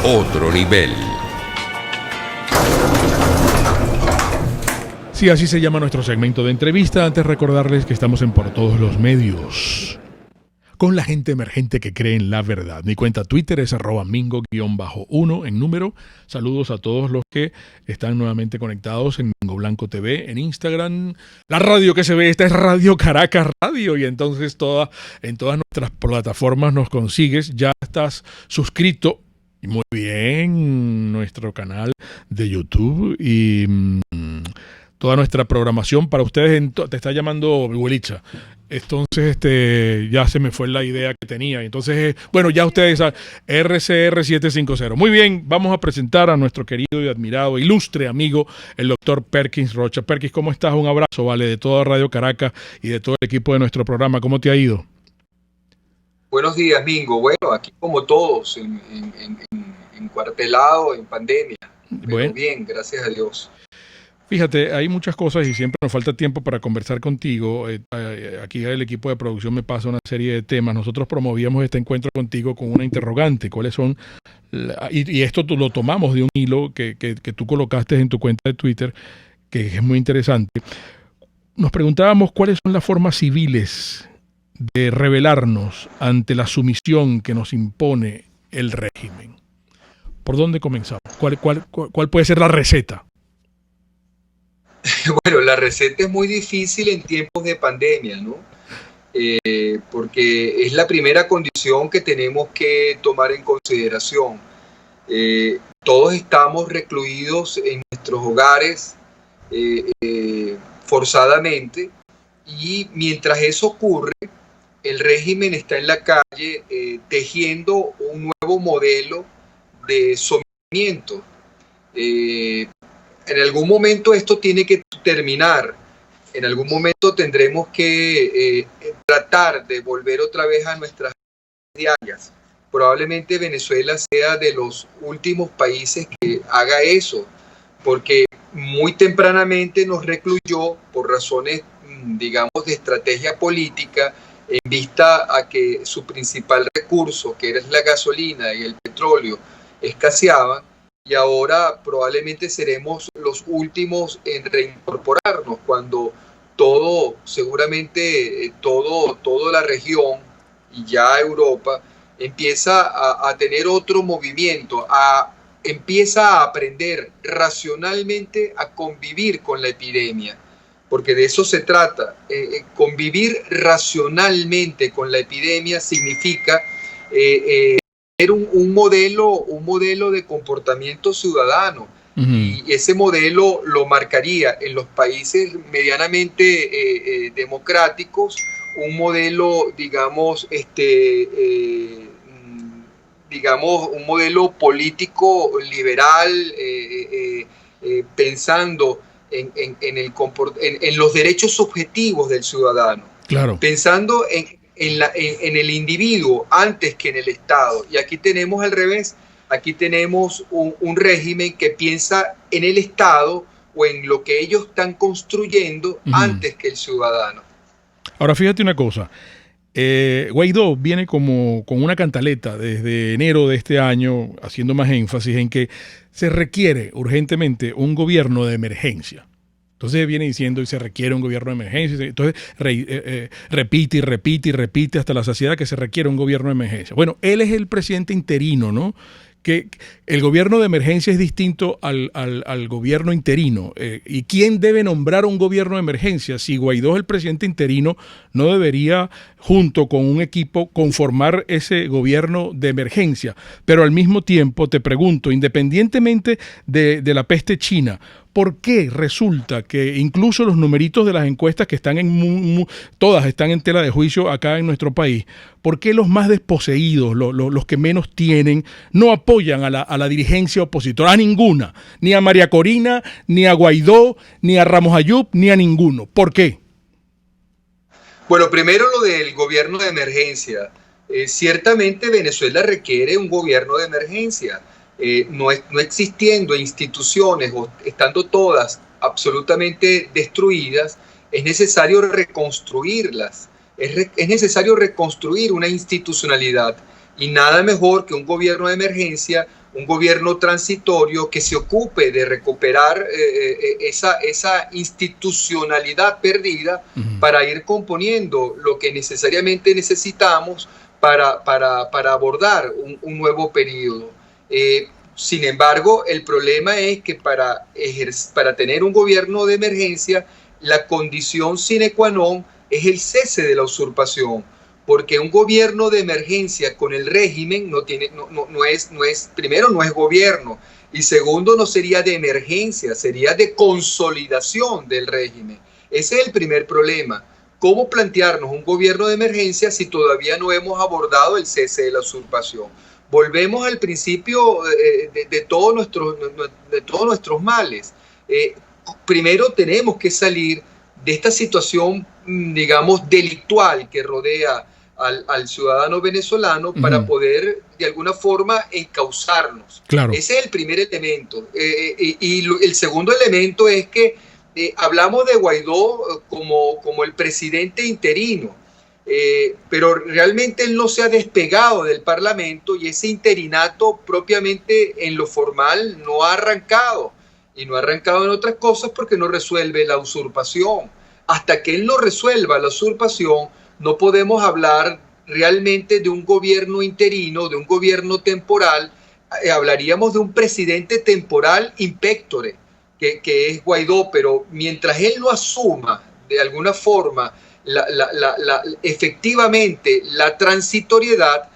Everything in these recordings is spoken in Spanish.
Otro nivel. Sí, así se llama nuestro segmento de entrevista. Antes recordarles que estamos en por todos los medios. Con la gente emergente que cree en la verdad. Mi cuenta Twitter es @mingo_1 en número. Saludos a todos los que están nuevamente conectados en Mingo Blanco TV, en Instagram. La radio que se ve, esta es Radio Caracas Radio. Y entonces en todas nuestras plataformas nos consigues. Ya estás suscrito. Y muy bien, nuestro canal de YouTube y toda nuestra programación para ustedes. Te está llamando Huelicha. Entonces ya se me fue la idea que tenía. Entonces, bueno, ya ustedes saben, RCR 750. Muy bien, vamos a presentar a nuestro querido y admirado, ilustre amigo, el doctor Perkins Rocha. Perkins, ¿cómo estás? Un abrazo, vale, de toda Radio Caracas y de todo el equipo de nuestro programa. ¿Cómo te ha ido? Buenos días, Mingo. Bueno, aquí como todos, encuartelado en pandemia. Pero bueno, bien, gracias a Dios. Fíjate, hay muchas cosas y siempre nos falta tiempo para conversar contigo. Aquí el equipo de producción me pasa una serie de temas. Nosotros promovíamos este encuentro contigo con una interrogante. ¿Cuáles son? Y esto lo tomamos de un hilo que tú colocaste en tu cuenta de Twitter, que es muy interesante. Nos preguntábamos cuáles son las formas civiles de rebelarnos ante la sumisión que nos impone el régimen. ¿Por dónde comenzamos? ¿Cuál puede ser la receta? Bueno, la receta es muy difícil en tiempos de pandemia, ¿no? Porque es la primera condición que tenemos que tomar en consideración. Todos estamos recluidos en nuestros hogares forzadamente, y mientras eso ocurre, el régimen está en la calle tejiendo un nuevo modelo de sometimiento. En algún momento esto tiene que terminar. En algún momento tendremos que tratar de volver otra vez a nuestras diarias. Probablemente Venezuela sea de los últimos países que haga eso, porque muy tempranamente nos recluyó por razones, digamos, de estrategia política, en vista a que su principal recurso, que era la gasolina y el petróleo, escaseaban. Y ahora probablemente seremos los últimos en reincorporarnos cuando seguramente toda la región y ya Europa empieza a tener otro movimiento, empieza a aprender racionalmente a convivir con la epidemia, porque de eso se trata. Convivir racionalmente con la epidemia significa tener un modelo de comportamiento ciudadano. Y ese modelo lo marcaría en los países medianamente democráticos un modelo, digamos, un modelo político liberal, pensando en los derechos subjetivos del ciudadano, claro, pensando en el individuo antes que en el Estado. Y aquí tenemos al revés. Aquí tenemos un régimen que piensa en el Estado o en lo que ellos están construyendo antes que el ciudadano. Ahora fíjate una cosa. Guaidó viene con una cantaleta desde enero de este año, haciendo más énfasis en que se requiere urgentemente un gobierno de emergencia. Entonces viene diciendo y se requiere un gobierno de emergencia. Entonces repite y repite y repite hasta la saciedad que se requiere un gobierno de emergencia. Bueno, él es el presidente interino, ¿no? Que el gobierno de emergencia es distinto al gobierno interino. ¿Y quién debe nombrar un gobierno de emergencia? Si Guaidó es el presidente interino, ¿no debería, junto con un equipo, conformar ese gobierno de emergencia? Pero al mismo tiempo, te pregunto, independientemente de la peste china, ¿por qué resulta que incluso los numeritos de las encuestas que están todas están en tela de juicio acá en nuestro país? ¿Por qué los más desposeídos, los que menos tienen, no apoyan a la dirigencia opositora? A ninguna. Ni a María Corina, ni a Guaidó, ni a Ramos Ayub, ni a ninguno. ¿Por qué? Bueno, primero lo del gobierno de emergencia. Ciertamente Venezuela requiere un gobierno de emergencia. No existiendo instituciones o estando todas absolutamente destruidas, es necesario reconstruirlas, es necesario reconstruir una institucionalidad, y nada mejor que un gobierno de emergencia, un gobierno transitorio que se ocupe de recuperar esa institucionalidad perdida para ir componiendo lo que necesariamente necesitamos para abordar un nuevo periodo. Sin embargo, el problema es que para tener un gobierno de emergencia, la condición sine qua non es el cese de la usurpación, porque un gobierno de emergencia con el régimen primero no es gobierno, y segundo no sería de emergencia, sería de consolidación del régimen. Ese es el primer problema. ¿Cómo plantearnos un gobierno de emergencia si todavía no hemos abordado el cese de la usurpación? Volvemos al principio de todos nuestros males. Primero tenemos que salir de esta situación, digamos, delictual que rodea al ciudadano venezolano para poder, de alguna forma, encauzarnos. Claro. Ese es el primer elemento. Y el segundo elemento es que hablamos de Guaidó como el presidente interino. Pero realmente él no se ha despegado del Parlamento y ese interinato propiamente en lo formal no ha arrancado. Y no ha arrancado en otras cosas porque no resuelve la usurpación. Hasta que él no resuelva la usurpación, no podemos hablar realmente de un gobierno interino, de un gobierno temporal. Hablaríamos de un presidente temporal in pectore, que es Guaidó, pero mientras él no asuma de alguna forma efectivamente la transitoriedad,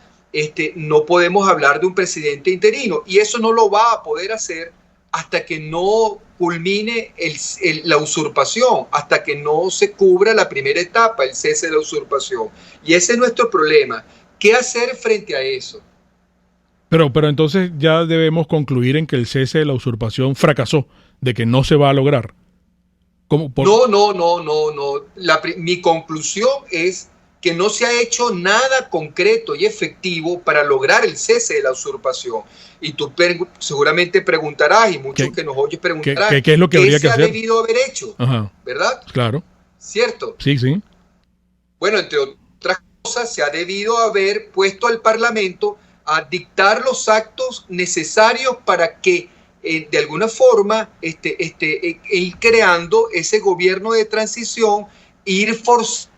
no podemos hablar de un presidente interino, y eso no lo va a poder hacer hasta que no culmine la usurpación, hasta que no se cubra la primera etapa, el cese de la usurpación. Y ese es nuestro problema. ¿Qué hacer frente a eso? Pero entonces ya debemos concluir en que el cese de la usurpación fracasó, de que no se va a lograr. No. Mi conclusión es que no se ha hecho nada concreto y efectivo para lograr el cese de la usurpación. Y tú seguramente preguntarás, y muchos que nos oyes preguntarán, ¿qué es lo que habría que hacer? ¿Qué se ha debido haber hecho? Ajá. ¿Verdad? Claro. ¿Cierto? Sí. Bueno, entre otras cosas, se ha debido haber puesto al Parlamento a dictar los actos necesarios para que de alguna forma ir creando ese gobierno de transición, ir forzando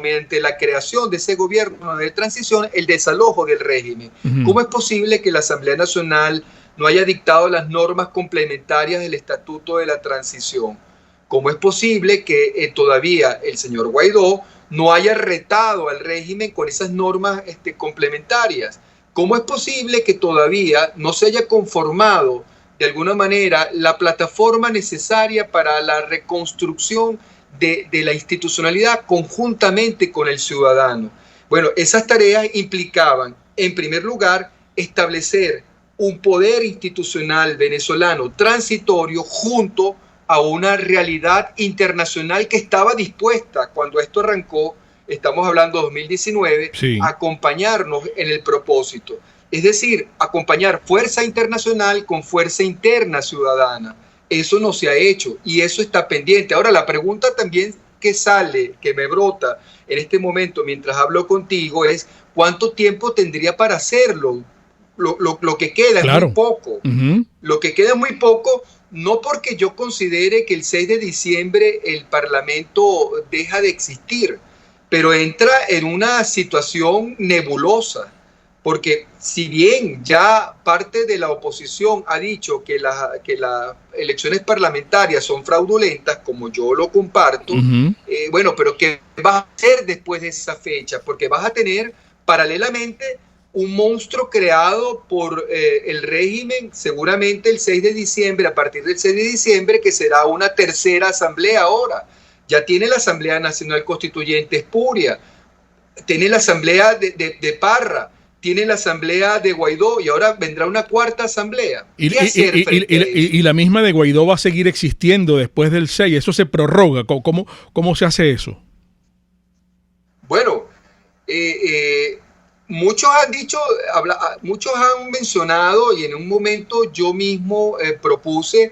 mediante la creación de ese gobierno de transición el desalojo del régimen. ¿Cómo es posible que la Asamblea Nacional no haya dictado las normas complementarias del Estatuto de la Transición? ¿Cómo es posible que todavía el señor Guaidó no haya retado al régimen con esas normas complementarias? ¿Cómo es posible que todavía no se haya conformado de alguna manera la plataforma necesaria para la reconstrucción de la institucionalidad conjuntamente con el ciudadano? Bueno, esas tareas implicaban, en primer lugar, establecer un poder institucional venezolano transitorio junto a una realidad internacional que estaba dispuesta, cuando esto arrancó, estamos hablando de 2019, sí, a acompañarnos en el propósito. Es decir, acompañar fuerza internacional con fuerza interna ciudadana. Eso no se ha hecho y eso está pendiente. Ahora, la pregunta también que sale, que me brota en este momento mientras hablo contigo es ¿cuánto tiempo tendría para hacerlo? Lo que queda es muy poco. Lo que queda es muy poco, no porque yo considere que el 6 de diciembre el Parlamento deja de existir, pero entra en una situación nebulosa. Porque si bien ya parte de la oposición ha dicho que las elecciones parlamentarias son fraudulentas, como yo lo comparto, bueno, pero ¿qué vas a hacer después de esa fecha? Porque vas a tener paralelamente un monstruo creado por el régimen, seguramente el 6 de diciembre, a partir del 6 de diciembre, que será una tercera asamblea ahora. Ya tiene la Asamblea Nacional Constituyente espuria, tiene la Asamblea de Parra, tiene la asamblea de Guaidó y ahora vendrá una cuarta asamblea. Y la misma de Guaidó va a seguir existiendo después del 6. Eso se prorroga. ¿Cómo se hace eso? Bueno, muchos han dicho, muchos han mencionado, y en un momento yo mismo propuse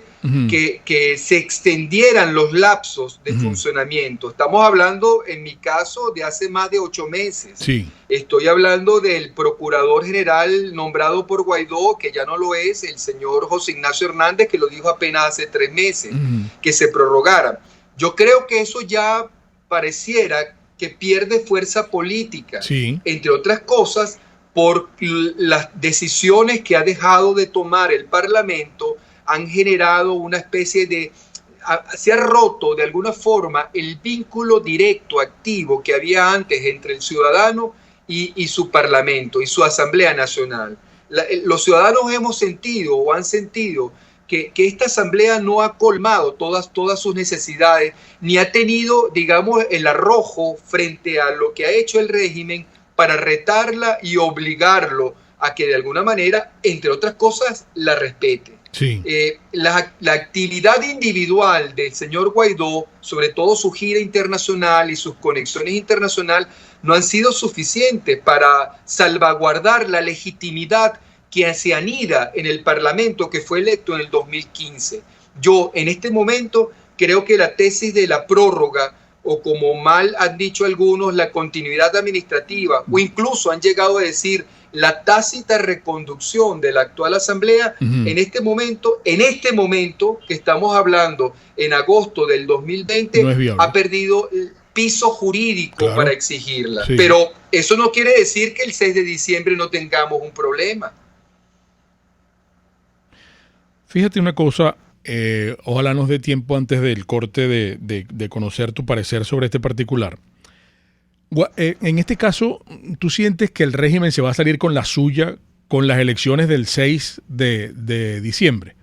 que se extendieran los lapsos de funcionamiento. Estamos hablando, en mi caso, de hace más de 8 meses. Sí. Estoy hablando del procurador general nombrado por Guaidó, que ya no lo es, el señor José Ignacio Hernández, que lo dijo apenas hace 3 meses, que se prorrogara. Yo creo que eso ya pareciera que pierde fuerza política, entre otras cosas, por las decisiones que ha dejado de tomar el Parlamento. Han generado una especie de... Se ha roto de alguna forma el vínculo directo, activo, que había antes entre el ciudadano y su Parlamento, y su Asamblea Nacional. Los ciudadanos hemos sentido o han sentido que esta asamblea no ha colmado todas sus necesidades, ni ha tenido, digamos, el arrojo frente a lo que ha hecho el régimen para retarla y obligarlo a que de alguna manera, entre otras cosas, la respete. Sí. La actividad individual del señor Guaidó, sobre todo su gira internacional y sus conexiones internacionales, no han sido suficientes para salvaguardar la legitimidad que se anida en el Parlamento que fue electo en el 2015. Yo, en este momento, creo que la tesis de la prórroga, o como mal han dicho algunos, la continuidad administrativa, o incluso han llegado a decir la tácita reconducción de la actual asamblea, en este momento que estamos hablando, en agosto del 2020, no ha perdido el piso jurídico para exigirla. Sí. Pero eso no quiere decir que el 6 de diciembre no tengamos un problema. Fíjate una cosa, ojalá nos dé tiempo antes del corte de conocer tu parecer sobre este particular. En este caso, ¿tú sientes que el régimen se va a salir con la suya con las elecciones del 6 de diciembre?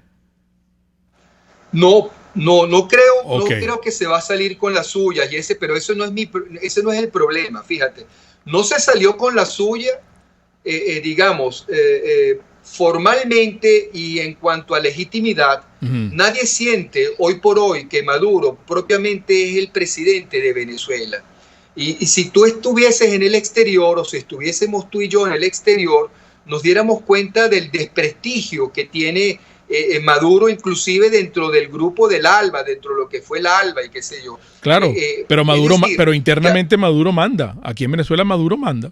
No creo, no creo que se va a salir con la suya, pero ese no es el problema, fíjate. No se salió con la suya, formalmente, y en cuanto a legitimidad, nadie siente hoy por hoy que Maduro propiamente es el presidente de Venezuela. Y si tú estuvieses en el exterior, o si estuviésemos tú y yo en el exterior, nos diéramos cuenta del desprestigio que tiene Maduro, inclusive dentro del grupo del ALBA, dentro de lo que fue el ALBA y qué sé yo. Claro, pero internamente Maduro manda. Aquí en Venezuela Maduro manda.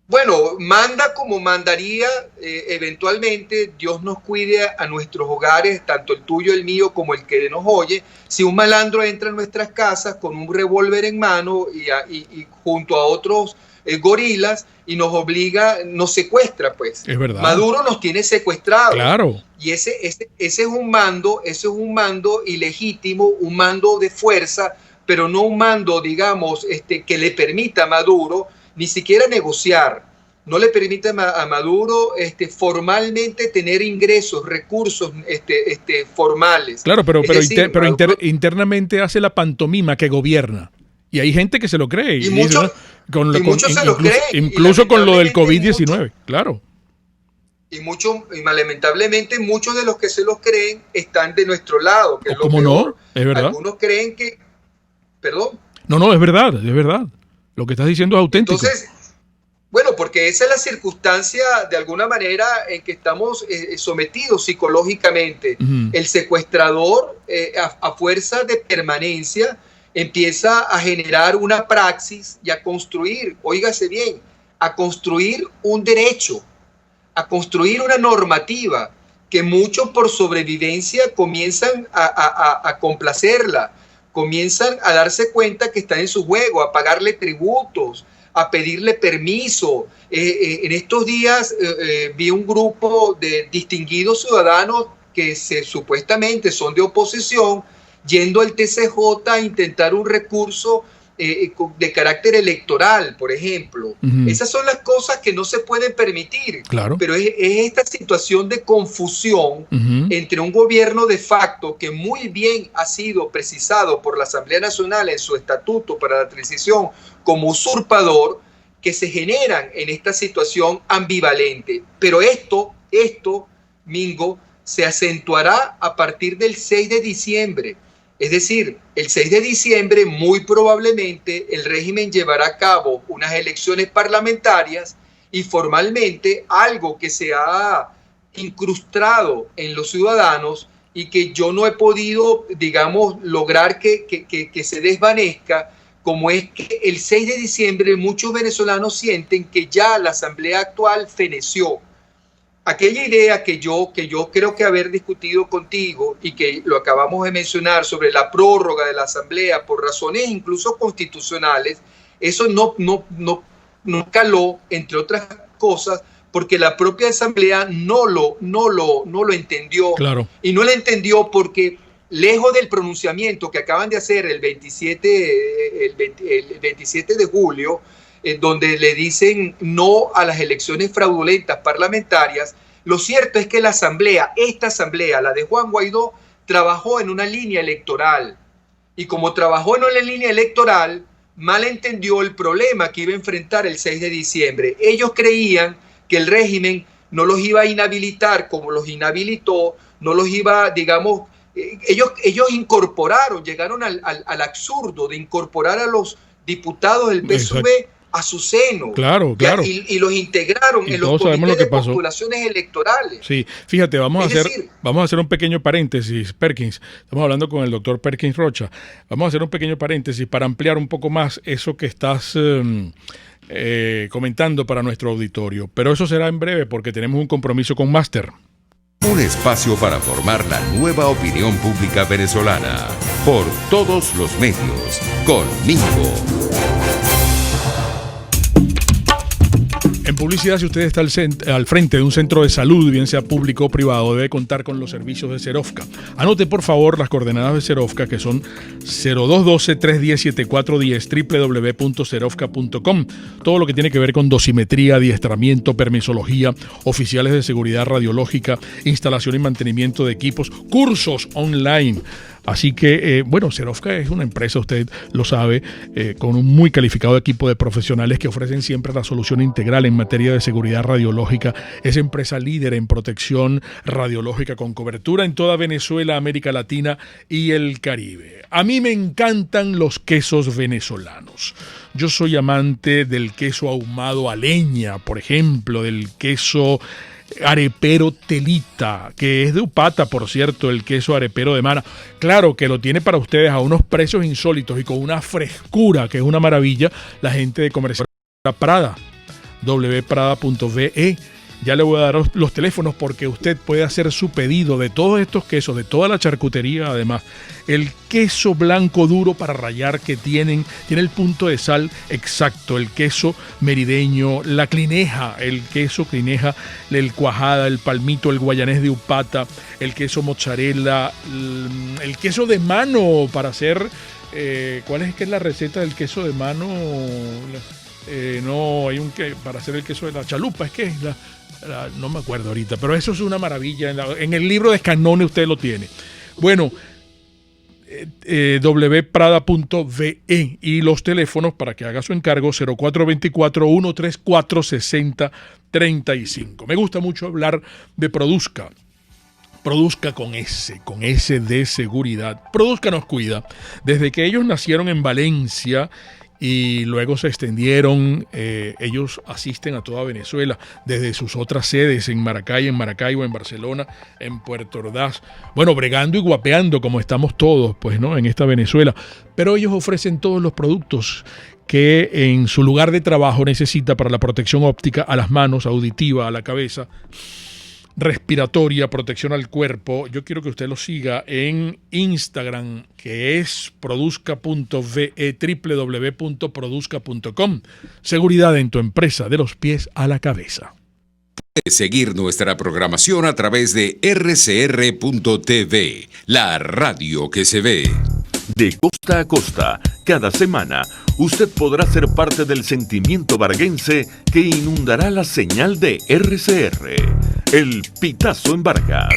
Bueno, manda como mandaría eventualmente. Dios nos cuide a nuestros hogares, tanto el tuyo, el mío, como el que nos oye. Si un malandro entra en nuestras casas con un revólver en mano y junto a otros gorilas y nos obliga, nos secuestra, pues. Es verdad. Maduro nos tiene secuestrados. Claro. Y ese es un mando, ilegítimo, un mando de fuerza, pero no un mando, digamos, que le permita a Maduro ni siquiera negociar. No le permite a Maduro formalmente tener ingresos, recursos formales. Claro, pero internamente hace la pantomima que gobierna. Y hay gente que se lo cree. Y muchos se lo creen. Incluso con lo del COVID-19, claro. Y lamentablemente muchos de los que se los creen están de nuestro lado. Que es ¿Cómo no? Es verdad. Algunos creen que... ¿Perdón? No, es verdad. Lo que estás diciendo es auténtico. Entonces, bueno, porque esa es la circunstancia, de alguna manera, en que estamos sometidos psicológicamente. El secuestrador, a fuerza de permanencia, empieza a generar una praxis y a construir, óigase bien, a construir un derecho, a construir una normativa que muchos por sobrevivencia comienzan a complacerla, comienzan a darse cuenta que está en su juego, a pagarle tributos, a pedirle permiso. En estos días vi un grupo de distinguidos ciudadanos que supuestamente son de oposición, yendo al TCJ a intentar un recurso de carácter electoral, por ejemplo. Esas son las cosas que no se pueden permitir. Claro. Pero es esta situación de confusión entre un gobierno de facto que muy bien ha sido precisado por la Asamblea Nacional en su estatuto para la transición como usurpador, que se generan en esta situación ambivalente. Pero esto, Mingo, se acentuará a partir del 6 de diciembre. Es decir, el 6 de diciembre muy probablemente el régimen llevará a cabo unas elecciones parlamentarias y formalmente algo que se ha incrustado en los ciudadanos y que yo no he podido, digamos, lograr que se desvanezca, como es que el 6 de diciembre muchos venezolanos sienten que ya la asamblea actual feneció. Aquella idea que yo creo que haber discutido contigo y que lo acabamos de mencionar sobre la prórroga de la asamblea por razones incluso constitucionales, eso no caló, entre otras cosas, porque la propia asamblea no lo entendió. Claro. Y no lo entendió porque lejos del pronunciamiento que acaban de hacer el 27 de julio, donde le dicen no a las elecciones fraudulentas parlamentarias, lo cierto es que esta asamblea, la de Juan Guaidó, trabajó en una línea electoral. Y como trabajó en una línea electoral, mal entendió el problema que iba a enfrentar el 6 de diciembre. Ellos creían que el régimen no los iba a inhabilitar como los inhabilitó, no los iba, digamos, ellos incorporaron, llegaron al absurdo de incorporar a los diputados del PSUV. Exacto. A su seno. Claro. Y los integraron en los comités de postulaciones electorales. Sí, fíjate, vamos a hacer un pequeño paréntesis, Perkins. Estamos hablando con el doctor Perkins Rocha. Vamos a hacer un pequeño paréntesis para ampliar un poco más eso que estás comentando para nuestro auditorio. Pero eso será en breve porque tenemos un compromiso con Master. Un espacio para formar la nueva opinión pública venezolana. Por todos los medios. Conmigo. En publicidad, si usted está al frente de un centro de salud, bien sea público o privado, debe contar con los servicios de Serofca. Anote, por favor, las coordenadas de Serofca, que son 0212-310-7410, www.serofca.com. Todo lo que tiene que ver con dosimetría, adiestramiento, permisología, oficiales de seguridad radiológica, instalación y mantenimiento de equipos, cursos online. Así que, Serofca es una empresa, usted lo sabe, con un muy calificado equipo de profesionales que ofrecen siempre la solución integral en materia de seguridad radiológica. Es empresa líder en protección radiológica con cobertura en toda Venezuela, América Latina y el Caribe. A mí me encantan los quesos venezolanos. Yo soy amante del queso ahumado a leña, por ejemplo, del queso arepero telita, que es de Upata, por cierto, el queso arepero de Mana. Claro que lo tiene para ustedes a unos precios insólitos y con una frescura que es una maravilla la gente de Comercial Prada, wprada.ve. Ya le voy a dar los teléfonos porque usted puede hacer su pedido de todos estos quesos, de toda la charcutería. Además, el queso blanco duro para rallar que tiene el punto de sal exacto, el queso merideño, la clineja, el queso clineja, el cuajada, el palmito, el guayanés de Upata, el queso mozzarella, el queso de mano para hacer, ¿cuál es que es la receta del queso de mano? No, hay un que para hacer el queso de la chalupa, es que es no me acuerdo ahorita, pero eso es una maravilla. En el libro de Scannone usted lo tiene. Bueno, wprada.ve y los teléfonos para que haga su encargo 0424-134-6035. Me gusta mucho hablar de Produzca. Produzca con S de seguridad. Produzca nos cuida. Desde que ellos nacieron en Valencia y luego se extendieron, ellos asisten a toda Venezuela desde sus otras sedes en Maracaibo, en Barcelona, en Puerto Ordaz, bregando y guapeando como estamos todos, pues, ¿no?, en esta Venezuela. Pero ellos ofrecen todos los productos que en su lugar de trabajo necesita para la protección óptica a las manos, auditiva, a la cabeza, respiratoria, protección al cuerpo. Yo quiero que usted lo siga en Instagram, que es produzca.ve, www.produzca.com. Seguridad en tu empresa, de los pies a la cabeza. Puedes seguir nuestra programación a través de rcr.tv, la radio que se ve. De costa a costa, cada semana, usted podrá ser parte del sentimiento varguense que inundará la señal de RCR, el Pitazo en Vargas.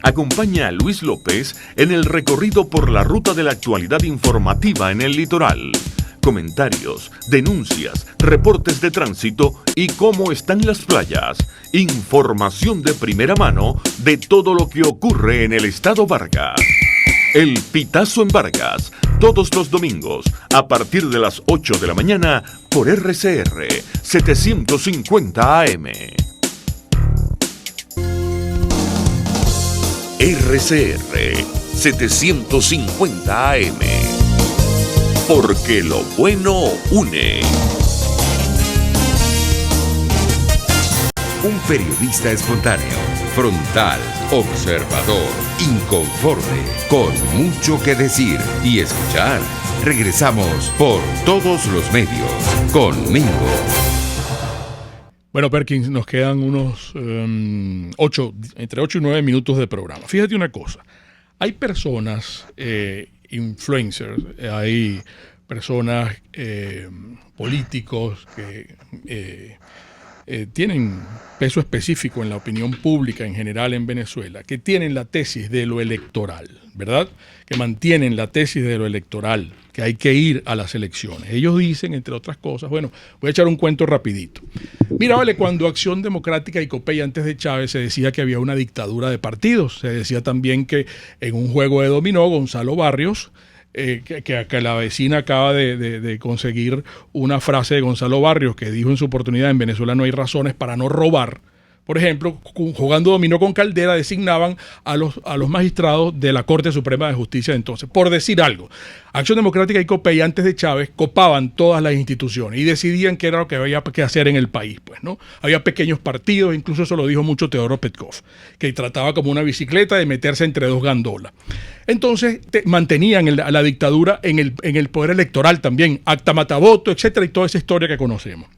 Acompaña a Luis López en el recorrido por la ruta de la actualidad informativa en el litoral. Comentarios, denuncias, reportes de tránsito y cómo están las playas. Información de primera mano de todo lo que ocurre en el estado Vargas. El Pitazo en Vargas, todos los domingos, a partir de las 8 de la mañana, por RCR 750 AM. RCR 750 AM. Porque lo bueno une. Un periodista espontáneo, frontal, observador, inconforme, con mucho que decir y escuchar. Regresamos por todos los medios con Mingo. Bueno, Perkins, nos quedan unos entre 8 y 9 minutos de programa. Fíjate una cosa, hay personas, influencers, hay personas, políticos que tienen peso específico en la opinión pública en general en Venezuela, que tienen la tesis de lo electoral, ¿verdad? Que mantienen la tesis de lo electoral, que hay que ir a las elecciones. Ellos dicen, entre otras cosas, bueno, voy a echar un cuento rapidito. Mira, vale, cuando Acción Democrática y COPEI antes de Chávez se decía que había una dictadura de partidos, se decía también que en un juego de dominó, Gonzalo Barrios, que la vecina acaba de conseguir una frase de Gonzalo Barrios que dijo en su oportunidad: en Venezuela no hay razones para no robar. Por ejemplo, jugando dominó con Caldera, designaban a los magistrados de la Corte Suprema de Justicia de entonces. Por decir algo, Acción Democrática y COPEI antes de Chávez copaban todas las instituciones y decidían qué era lo que había que hacer en el país, pues, ¿no? Había pequeños partidos, incluso eso lo dijo mucho Teodoro Petkov, que trataba como una bicicleta de meterse entre dos gandolas. Entonces mantenían la dictadura en el poder electoral también, acta matavoto, etcétera, y toda esa historia que conocemos.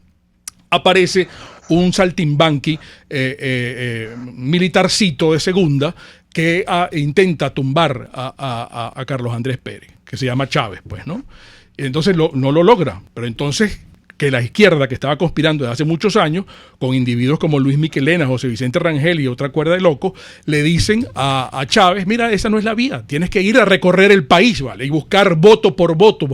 Aparece un saltimbanqui militarcito de segunda que intenta tumbar a Carlos Andrés Pérez, que se llama Chávez, pues, ¿no? Entonces no lo logra, pero entonces que la izquierda, que estaba conspirando desde hace muchos años, con individuos como Luis Miquelena, José Vicente Rangel y otra cuerda de locos, le dicen a Chávez: mira, esa no es la vía, tienes que ir a recorrer el país, ¿vale? Y buscar voto por voto,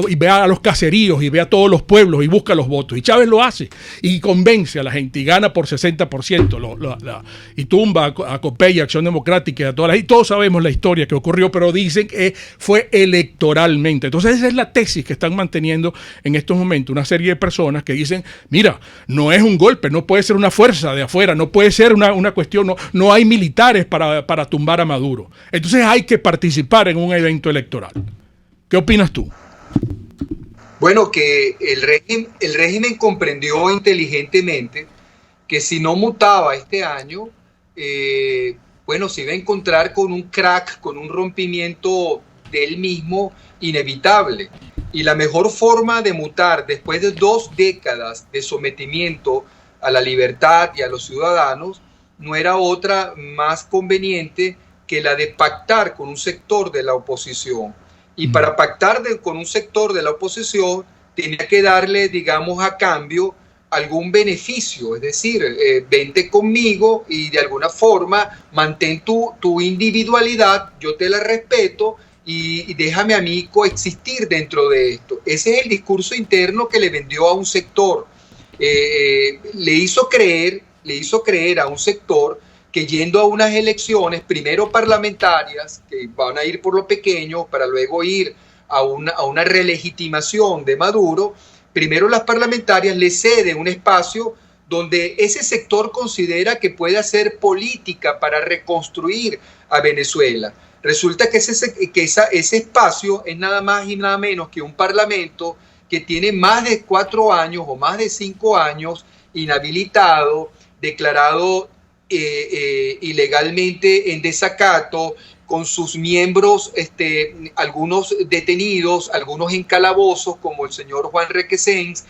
y ve a los caseríos, y ve a todos los pueblos, y busca los votos. Y Chávez lo hace, y convence a la gente, y gana por 60%, y tumba a COPEI, a Acción Democrática, y a todas y todos sabemos la historia que ocurrió, pero dicen que fue electoralmente. Entonces esa es la tesis que están manteniendo en estos momentos una serie de personas que dicen: mira, no es un golpe, no puede ser una fuerza de afuera, no puede ser una cuestión, no hay militares para tumbar a Maduro. Entonces hay que participar en un evento electoral. ¿Qué opinas tú? Bueno, que el régimen comprendió inteligentemente que si no mutaba este año, bueno, se iba a encontrar con un crack, con un rompimiento de él mismo inevitable. Y la mejor forma de mutar después de 2 décadas de sometimiento a la libertad y a los ciudadanos no era otra más conveniente que la de pactar con un sector de la oposición. Y para pactar con un sector de la oposición tenía que darle, digamos, a cambio algún beneficio, es decir, vente conmigo y de alguna forma mantén tu individualidad, yo te la respeto, y déjame a mí coexistir dentro de esto. Ese es el discurso interno que le vendió a un sector. Le hizo creer a un sector que yendo a unas elecciones, primero parlamentarias, que van a ir por lo pequeño, para luego ir a una relegitimación de Maduro, primero las parlamentarias le ceden un espacio donde ese sector considera que puede hacer política para reconstruir a Venezuela. Resulta que ese espacio es nada más y nada menos que un parlamento que tiene más de 4 años o más de 5 años inhabilitado, declarado ilegalmente en desacato, con sus miembros, algunos detenidos, algunos en calabozos, como el señor Juan Requesens,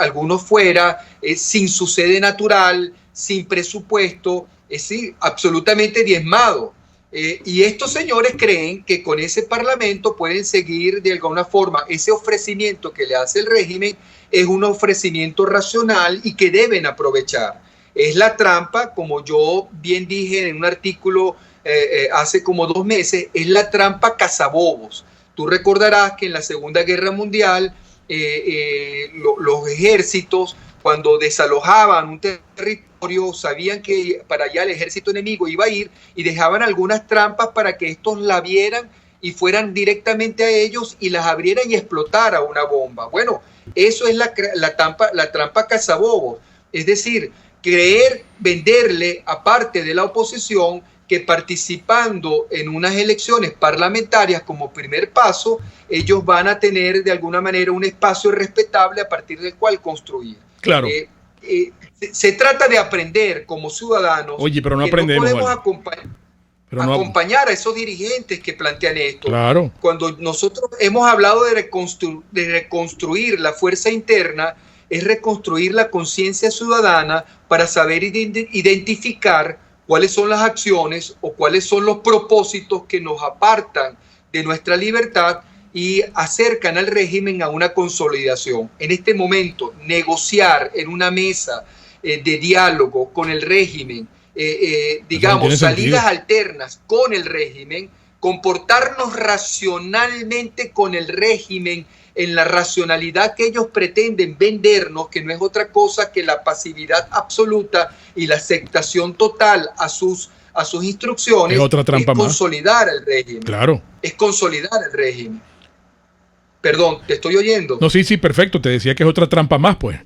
algunos fuera, sin su sede natural, sin presupuesto, es decir, absolutamente diezmado. Y estos señores creen que con ese parlamento pueden seguir de alguna forma. Ese ofrecimiento que le hace el régimen es un ofrecimiento racional y que deben aprovechar. Es la trampa, como yo bien dije en un artículo hace como 2 meses, es la trampa cazabobos. Tú recordarás que en la Segunda Guerra Mundial los ejércitos, cuando desalojaban un territorio, sabían que para allá el ejército enemigo iba a ir y dejaban algunas trampas para que estos la vieran y fueran directamente a ellos y las abrieran y explotara una bomba. Bueno, eso es la trampa cazabobos. Es decir, venderle a parte de la oposición que participando en unas elecciones parlamentarias como primer paso, ellos van a tener de alguna manera un espacio respetable a partir del cual construir. Claro. Se trata de aprender como ciudadanos. Oye, pero no aprendemos. No podemos acompañar a esos dirigentes que plantean esto. Claro. Cuando nosotros hemos hablado de reconstruir la fuerza interna, es reconstruir la conciencia ciudadana para saber identificar cuáles son las acciones o cuáles son los propósitos que nos apartan de nuestra libertad y acercan al régimen a una consolidación. En este momento, negociar en una mesa de diálogo con el régimen, digamos, salidas alternas con el régimen, comportarnos racionalmente con el régimen en la racionalidad que ellos pretenden vendernos, que no es otra cosa que la pasividad absoluta y la aceptación total a sus instrucciones, es otra trampa es consolidar el régimen. Claro. Es consolidar el régimen. Perdón, ¿te estoy oyendo? No, sí, perfecto. Te decía que es otra trampa más, pues.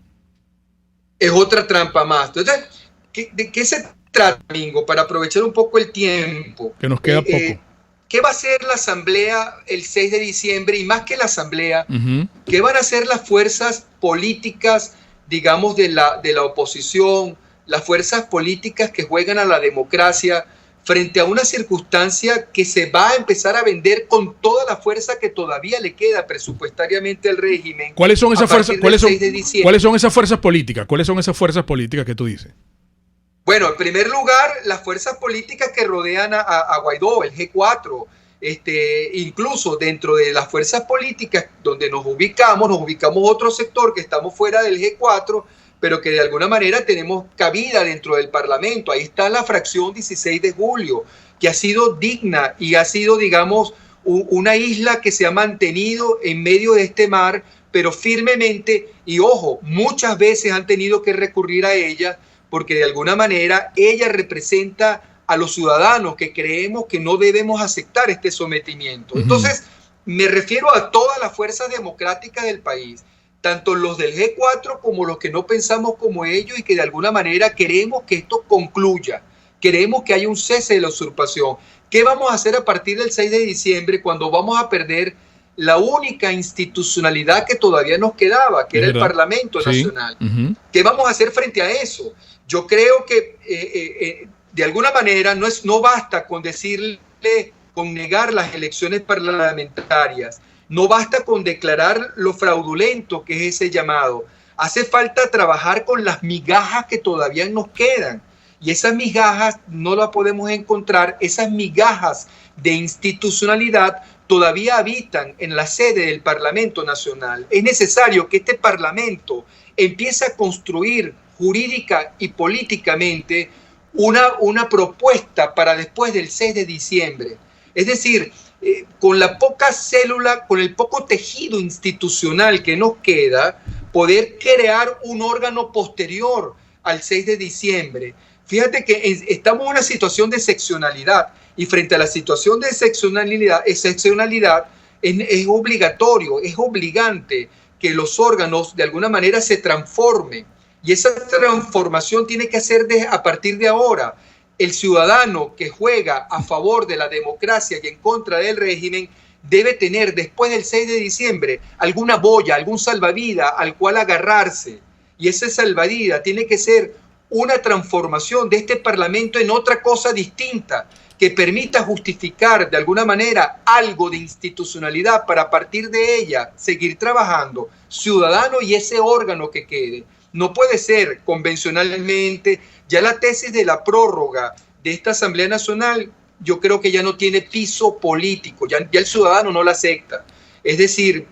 Es otra trampa más. Entonces, ¿de qué se trata, Domingo? Para aprovechar un poco el tiempo. Que nos queda poco. ¿Qué va a hacer la Asamblea el 6 de diciembre? Y más que la Asamblea, ¿qué van a hacer las fuerzas políticas, digamos, de la oposición, las fuerzas políticas que juegan a la democracia frente a una circunstancia que se va a empezar a vender con toda la fuerza que todavía le queda presupuestariamente al régimen? ¿Cuáles son esas fuerzas? ¿Cuáles son esas fuerzas políticas? ¿Cuáles son esas fuerzas políticas que tú dices? Bueno, en primer lugar, las fuerzas políticas que rodean a Guaidó, el G4, incluso dentro de las fuerzas políticas donde nos ubicamos otro sector que estamos fuera del G4, pero que de alguna manera tenemos cabida dentro del Parlamento. Ahí está la fracción 16 de julio, que ha sido digna y ha sido, digamos, una isla que se ha mantenido en medio de este mar, pero firmemente, y ojo, muchas veces han tenido que recurrir a ella, porque de alguna manera ella representa a los ciudadanos que creemos que no debemos aceptar este sometimiento. Entonces, me refiero a todas las fuerzas democráticas del país, tanto los del G4 como los que no pensamos como ellos y que de alguna manera queremos que esto concluya, queremos que haya un cese de la usurpación. ¿Qué vamos a hacer a partir del 6 de diciembre cuando vamos a perder la única institucionalidad que todavía nos quedaba, que era el Parlamento Nacional? ¿Qué vamos a hacer frente a eso? Yo creo que de alguna manera no basta con negar las elecciones parlamentarias, no basta con declarar lo fraudulento que es ese llamado. Hace falta trabajar con las migajas que todavía nos quedan. Y esas migajas no las podemos encontrar, esas migajas de institucionalidad todavía habitan en la sede del Parlamento Nacional. Es necesario que este Parlamento empiece a construir jurídica y políticamente una propuesta para después del 6 de diciembre. Es decir, con la poca célula, con el poco tejido institucional que nos queda, poder crear un órgano posterior al 6 de diciembre. Fíjate que estamos en una situación de excepcionalidad y frente a la situación de excepcionalidad es obligatorio, es obligante que los órganos de alguna manera se transformen. Y esa transformación tiene que hacer a partir de ahora. El ciudadano que juega a favor de la democracia y en contra del régimen debe tener después del 6 de diciembre alguna boya, algún salvavidas al cual agarrarse. Y ese salvavidas tiene que ser una transformación de este Parlamento en otra cosa distinta, que permita justificar de alguna manera algo de institucionalidad para a partir de ella seguir trabajando, ciudadano y ese órgano que quede. No puede ser convencionalmente, ya la tesis de la prórroga de esta Asamblea Nacional, yo creo que ya no tiene piso político, ya el ciudadano no la acepta. Es decir,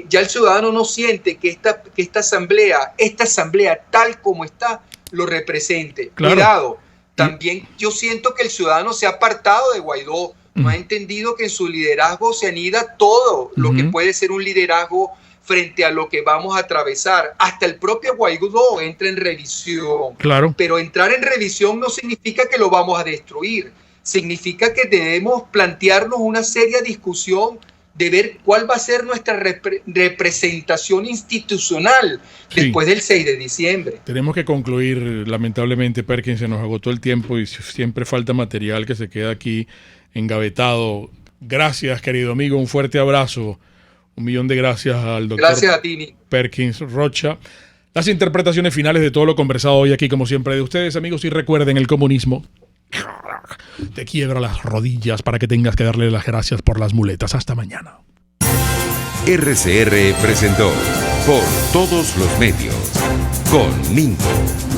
ya el ciudadano no siente que esta asamblea tal como está, lo represente. Claro. Cuidado, también yo siento que el ciudadano se ha apartado de Guaidó, no ha entendido que en su liderazgo se anida todo lo que puede ser un liderazgo frente a lo que vamos a atravesar. Hasta el propio Guaidó entra en revisión. Claro. Pero entrar en revisión no significa que lo vamos a destruir. Significa que debemos plantearnos una seria discusión de ver cuál va a ser nuestra representación institucional después del 6 de diciembre. Tenemos que concluir, lamentablemente, Perkins, se nos agotó el tiempo y siempre falta material que se queda aquí engavetado. Gracias, querido amigo, un fuerte abrazo. 1.000.000 de gracias al doctor Gracias a ti, Perkins Rocha. Las interpretaciones finales de todo lo conversado hoy aquí, como siempre, de ustedes, amigos, y recuerden, el comunismo te quiebra las rodillas para que tengas que darle las gracias por las muletas. Hasta mañana. RCR presentó Por Todos los Medios con Mingo.